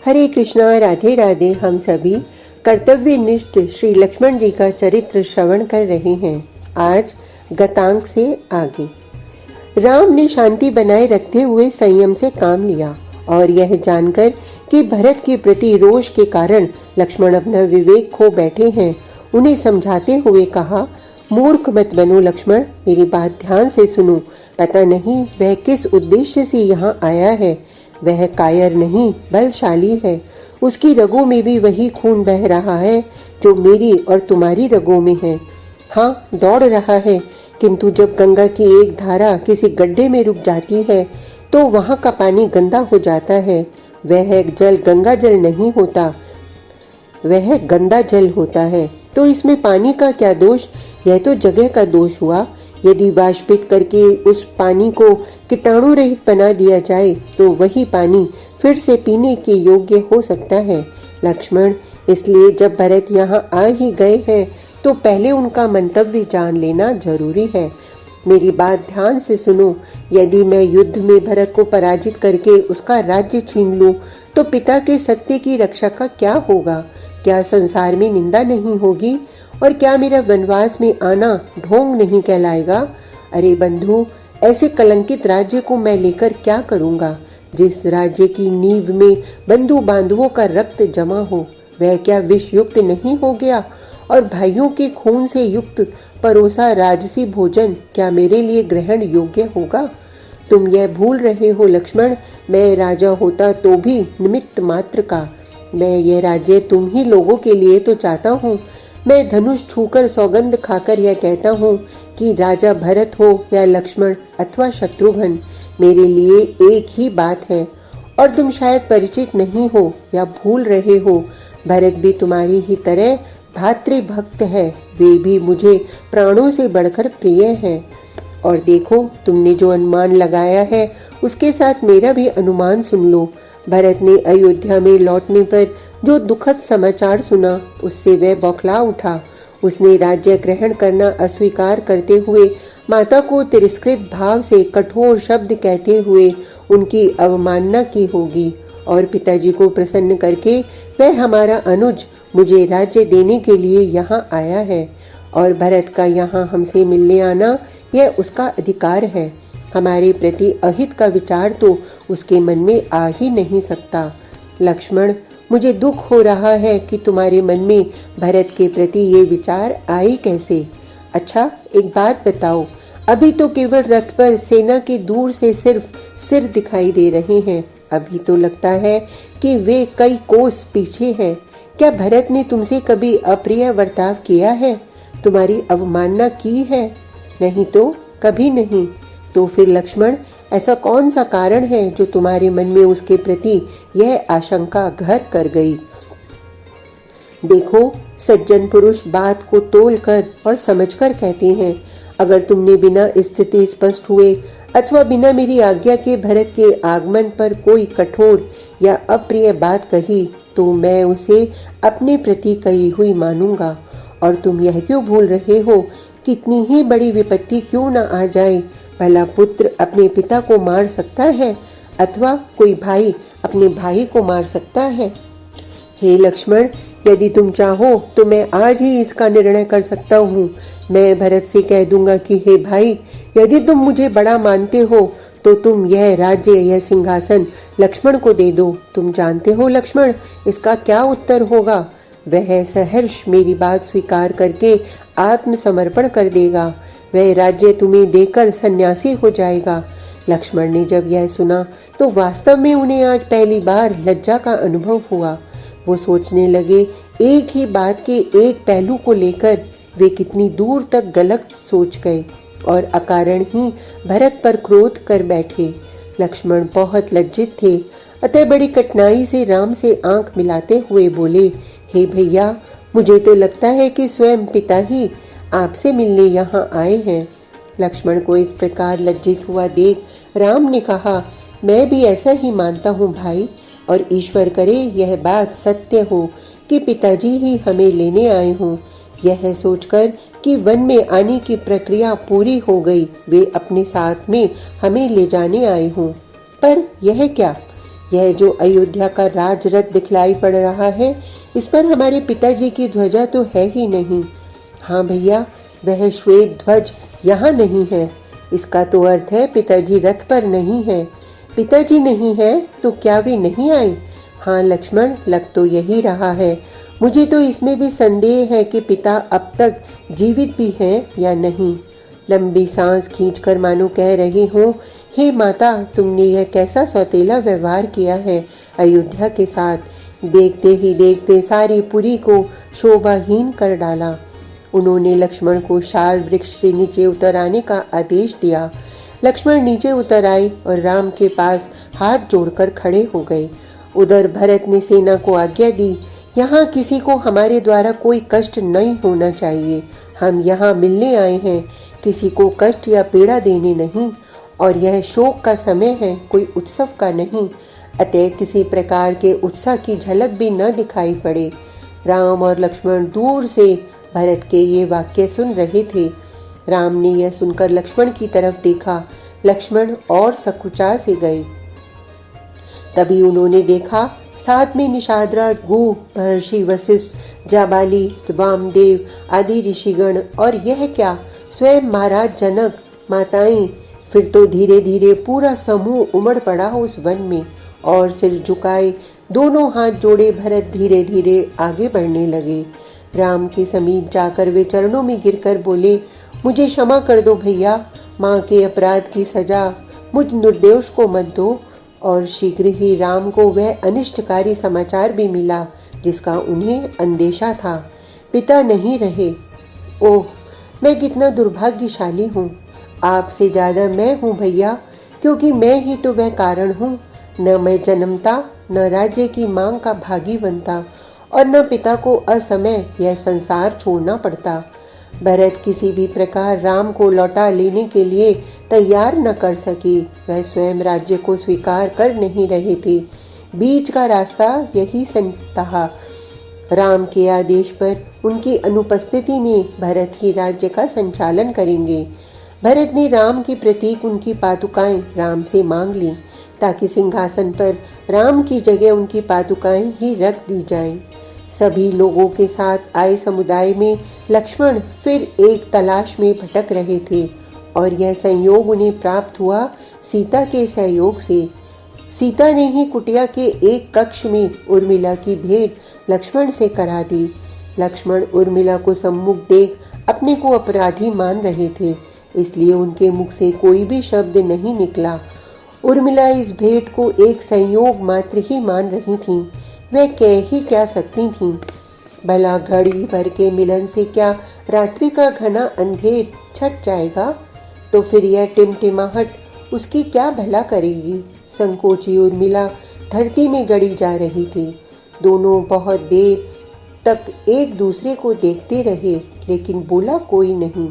हरे कृष्णा, राधे राधे। हम सभी कर्तव्यनिष्ठ श्री लक्ष्मण जी का चरित्र श्रवण कर रहे हैं। आज गतांक से आगे। राम ने शांति बनाए रखते हुए संयम से काम लिया और यह जानकर कि भरत के प्रति रोष के कारण लक्ष्मण अपना विवेक खो बैठे हैं, उन्हें समझाते हुए कहा, मूर्ख मत बनो लक्ष्मण, मेरी बात ध्यान से सुनो। पता नहीं वह किस उद्देश्य से यहाँ आया है। वह कायर नहीं, बलशाली है। उसकी रगों में भी वही खून बह रहा है जो मेरी और तुम्हारी रगों में है। हाँ, दौड़ रहा है, किंतु जब गंगा की एक धारा किसी गड्ढे में रुक जाती है तो वहाँ का पानी गंदा हो जाता है। वह जल गंगा जल नहीं होता, वह गंदा जल होता है। तो इसमें पानी का क्या दोष? यह तो जगह का दोष हुआ। यदि वाष्पित करके उस पानी को कीटाणु रहित बना दिया जाए तो वही पानी फिर से पीने के योग्य हो सकता है। लक्ष्मण, इसलिए जब भरत यहाँ आ ही गए हैं तो पहले उनका मंतव्य जान लेना जरूरी है। मेरी बात ध्यान से सुनो। यदि मैं युद्ध में भरत को पराजित करके उसका राज्य छीन लूं तो पिता के सत्य की रक्षा का क्या होगा? क्या संसार में निंदा नहीं होगी? और क्या मेरा वनवास में आना ढोंग नहीं कहलाएगा? अरे बंधु, ऐसे कलंकित राज्य को मैं लेकर क्या करूंगा? जिस राज्य की नींव में बंधु बांधवों का रक्त जमा हो, वह क्या विष युक्त नहीं हो गया? और भाइयों के खून से युक्त परोसा राजसी भोजन क्या मेरे लिए ग्रहण योग्य होगा? तुम यह भूल रहे हो लक्ष्मण, मैं राजा होता तो भी निमित्त मात्र का। मैं यह राज्य तुम ही लोगों के लिए तो चाहता हूँ। मैं धनुष छूकर सौगंध खाकर यह कहता हूँ कि राजा भरत हो या लक्ष्मण अथवा शत्रुघ्न, मेरे लिए एक ही बात है। और तुम शायद परिचित नहीं हो या भूल रहे हो, भरत भी तुम्हारी ही तरह भातृभक्त है। वे भी मुझे प्राणों से बढ़कर प्रिय हैं। और देखो, तुमने जो अनुमान लगाया है उसके साथ मेरा भी अनुमान सुन लो। भरत ने अयोध्या में लौटने पर जो दुखद समाचार सुना उससे वह बौखला उठा। उसने राज्य ग्रहण करना अस्वीकार करते हुए माता को तिरस्कृत भाव से कठोर शब्द कहते हुए उनकी अवमानना की होगी। और पिताजी को प्रसन्न करके वह हमारा अनुज मुझे राज्य देने के लिए यहाँ आया है। और भरत का यहाँ हमसे मिलने आना यह उसका अधिकार है। हमारे प्रति अहित का विचार तो उसके मन में आ ही नहीं सकता। लक्ष्मण, मुझे दुख हो रहा है कि तुम्हारे मन में भरत के प्रति ये विचार आई कैसे? अच्छा, एक बात बताओ, अभी तो केवल रथ पर सेना के दूर से सिर्फ सिर दिखाई दे रहे हैं। अभी तो लगता है कि वे कई कोस पीछे हैं। क्या भरत ने तुमसे कभी अप्रिय बर्ताव किया है? तुम्हारी अवमानना की है? नहीं तो कभी नहीं। तो फिर लक्ष्मण, ऐसा कौन सा कारण है जो तुम्हारे मन में उसके प्रति यह आशंका घर कर गई? देखो, सज्जन पुरुष बात को तोल कर और समझकर कहते हैं। अगर तुमने बिना स्थिति स्पष्ट हुए अथवा बिना मेरी आज्ञा के भरत के आगमन पर कोई कठोर या अप्रिय बात कही तो मैं उसे अपने प्रति कही हुई मानूंगा। और तुम यह क्यों भूल रहे हो, कितनी ही बड़ी विपत्ति क्यों न आ जाए, भला पुत्र अपने पिता को मार सकता है अथवा कोई भाई अपने भाई को मार सकता है? हे लक्ष्मण, यदि तुम चाहो तो मैं आज ही इसका निर्णय कर सकता हूँ। मैं भरत से कह दूंगा कि हे भाई, यदि तुम मुझे बड़ा मानते हो तो तुम यह राज्य, यह सिंहासन लक्ष्मण को दे दो। तुम जानते हो लक्ष्मण, इसका क्या उत्तर होगा? वह सहर्ष मेरी बात स्वीकार करके आत्मसमर्पण कर देगा। वह राज्य तुम्हें देकर सन्यासी हो जाएगा। लक्ष्मण ने जब यह सुना तो वास्तव में उन्हें आज पहली बार लज्जा का अनुभव हुआ। वो सोचने लगे, एक ही बात के एक पहलू को लेकर वे कितनी दूर तक गलत सोच गए और अकारण ही भरत पर क्रोध कर बैठे। लक्ष्मण बहुत लज्जित थे, अतः बड़ी कठिनाई से राम से आंख मिलाते हुए बोले, हे भैया, मुझे तो लगता है कि स्वयं पिता ही आपसे मिलने यहाँ आए हैं। लक्ष्मण को इस प्रकार लज्जित हुआ देख राम ने कहा, मैं भी ऐसा ही मानता हूँ भाई, और ईश्वर करे यह बात सत्य हो कि पिताजी ही हमें लेने आए हों। यह सोचकर कि वन में आने की प्रक्रिया पूरी हो गई, वे अपने साथ में हमें ले जाने आए हों। पर यह क्या? यह जो अयोध्या का राजरथ दिखलाई पड़ रहा है, इस पर हमारे पिताजी की ध्वजा तो है ही नहीं। हाँ भैया, वह श्वेत ध्वज यहाँ नहीं है। इसका तो अर्थ है पिताजी रथ पर नहीं है। पिताजी नहीं है तो क्या वे नहीं आए? हाँ लक्ष्मण, लग तो यही रहा है। मुझे तो इसमें भी संदेह है कि पिता अब तक जीवित भी हैं या नहीं। लंबी सांस खींचकर मानो कह रही हूँ, हे माता, तुमने यह कैसा सौतेला व्यवहार किया है अयोध्या के साथ। देखते ही देखते सारी पुरी को शोभाहीन कर डाला। उन्होंने लक्ष्मण को शाल वृक्ष से नीचे उतर आने का आदेश दिया। लक्ष्मण नीचे उतर आए और राम के पास हाथ जोड़कर खड़े हो गए। उधर भरत ने सेना को आज्ञा दी, यहाँ किसी को हमारे द्वारा कोई कष्ट नहीं होना चाहिए। हम यहाँ मिलने आए हैं, किसी को कष्ट या पीड़ा देने नहीं। और यह शोक का समय है, कोई उत्सव का नहीं। अतः किसी प्रकार के उत्साह की झलक भी न दिखाई पड़े। राम और लक्ष्मण दूर से भरत के ये वाक्य सुन रहे थे। राम ने यह सुनकर लक्ष्मण की तरफ देखा। लक्ष्मण और सकुचा से गए। तभी उन्होंने देखा साथ में निषादराज, गु, महर्षि वशिष्ठ, जाबाली, वामदेव आदि ऋषिगण, और यह क्या, स्वयं महाराज जनक, माताएं। फिर तो धीरे धीरे पूरा समूह उमड़ पड़ा उस वन में और सिर झुकाए दोनों हाथ जोड़े भरत धीरे धीरे आगे बढ़ने लगे। राम के समीप जाकर वे चरणों में गिरकर बोले, मुझे क्षमा कर दो भैया, माँ के अपराध की सजा मुझ निर्दोष को मत दो। और शीघ्र ही राम को वह अनिष्टकारी समाचार भी मिला जिसका उन्हें अंदेशा था। पिता नहीं रहे। ओह, मैं कितना दुर्भाग्यशाली हूँ। आपसे ज्यादा मैं हूँ भैया, क्योंकि मैं ही तो वह कारण हूँ। न मैं जन्मता, न राज्य की मांग का भागी बनता, और न पिता को असमय यह संसार छोड़ना पड़ता। भरत किसी भी प्रकार राम को लौटा लेने के लिए तैयार न कर सके। वह स्वयं राज्य को स्वीकार कर नहीं रहे थे। बीच का रास्ता यही था। राम के आदेश पर उनकी अनुपस्थिति में भरत ही राज्य का संचालन करेंगे। भरत ने राम की प्रतीक उनकी पादुकाएं राम से मांग ली, ताकि सिंहासन पर राम की जगह उनकी पादुकाएं ही रख दी जाएं। सभी लोगों के साथ आए समुदाय में लक्ष्मण फिर एक तलाश में भटक रहे थे, और यह संयोग उन्हें प्राप्त हुआ सीता के सहयोग से। सीता ने ही कुटिया के एक कक्ष में उर्मिला की भेंट लक्ष्मण से करा दी। लक्ष्मण उर्मिला को सम्मुख देख अपने को अपराधी मान रहे थे, इसलिए उनके मुख से कोई भी शब्द नहीं निकला। उर्मिला इस भेंट को एक संयोग मात्र ही मान रही थीं। वह कह ही क्या सकती थीं? भला घड़ी भर के मिलन से क्या रात्रि का घना अंधेर छट जाएगा? तो फिर यह टिमटिमाहट उसकी क्या भला करेगी? संकोची उर्मिला धरती में गड़ी जा रही थी। दोनों बहुत देर तक एक दूसरे को देखते रहे, लेकिन बोला कोई नहीं।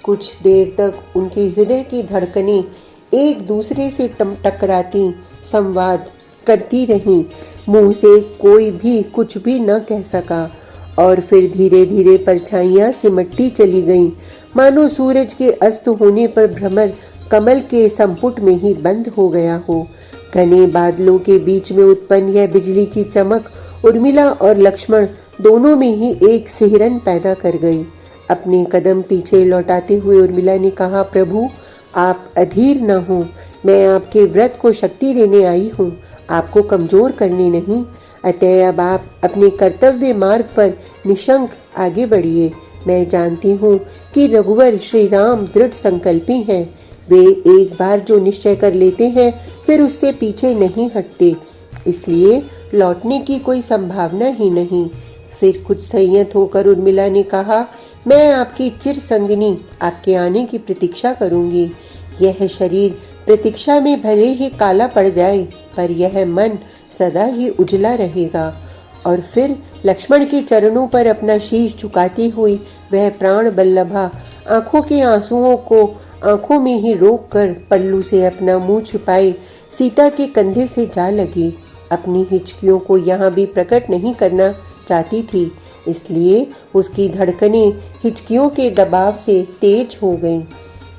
कुछ देर तक उनके हृदय की धड़कनें एक दूसरे से टकराती संवाद करती रहीं। मुंह से कोई भी कुछ भी न कह सका, और फिर धीरे धीरे परछाइयां सिमटती चली गईं, मानो सूरज के अस्त होने पर भ्रमर कमल के संपुट में ही बंद हो गया हो। घने बादलों के बीच में उत्पन्न यह बिजली की चमक उर्मिला और लक्ष्मण दोनों में ही एक सिहरन पैदा कर गई। अपने कदम पीछे लौटाते हुए उर्मिला ने कहा, प्रभु आप अधीर न हो, मैं आपके व्रत को शक्ति देने आई हूँ, आपको कमजोर करने नहीं। अतः अब आप अपने कर्तव्य मार्ग पर निशंक आगे बढ़िए। मैं जानती हूँ कि रघुवर श्री राम दृढ़ संकल्पी हैं। वे एक बार जो निश्चय कर लेते हैं फिर उससे पीछे नहीं हटते, इसलिए लौटने की कोई संभावना ही नहीं। फिर कुछ संयत होकर उर्मिला ने कहा, मैं आपकी चिर संगिनी आपके आने की प्रतीक्षा करूंगी। यह शरीर प्रतीक्षा में भले ही काला पड़ जाए, पर यह मन सदा ही उजला रहेगा। और फिर लक्ष्मण के चरणों पर अपना शीश झुकाती हुई वह प्राण बल्लभा आंखों के आंसुओं को आंखों में ही रोक कर पल्लू से अपना मुंह छिपाए सीता के कंधे से जा लगी। अपनी हिचकियों को यहाँ भी प्रकट नहीं करना चाहती थी, इसलिए उसकी धड़कनें हिचकियों के दबाव से तेज हो गईं।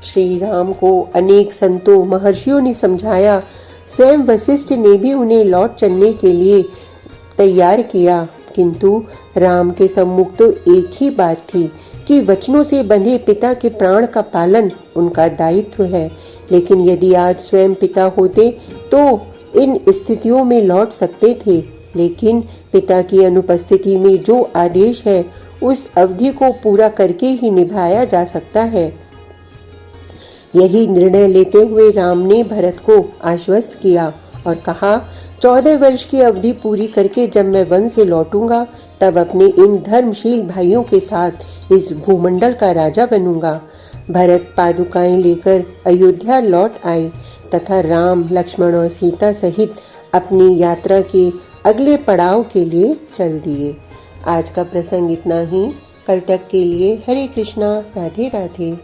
श्री राम को अनेक संतों महर्षियों ने समझाया, स्वयं वशिष्ठ ने भी उन्हें लौट चलने के लिए तैयार किया, किंतु राम के सम्मुख तो एक ही बात थी कि वचनों से बंधे पिता के प्राण का पालन उनका दायित्व है। लेकिन यदि आज स्वयं पिता होते तो इन स्थितियों में लौट सकते थे, लेकिन पिता की अनुपस्थिति में जो आदेश है उस अवधि को पूरा करके ही निभाया जा सकता है। यही निर्णय लेते हुए राम ने भरत को आश्वस्त किया और कहा, 14 वर्ष की अवधि पूरी करके जब मैं वन से लौटूंगा तब अपने इन धर्मशील भाइयों के साथ इस भूमंडल का राजा बनूंगा। भरत पादुकाएं लेकर अयोध्या लौट आए तथा राम, लक्ष्मण और सीता सहित अपनी यात्रा के अगले पड़ाव के लिए चल दिए। आज का प्रसंग इतना ही। कल तक के लिए हरे कृष्णा, राधे राधे।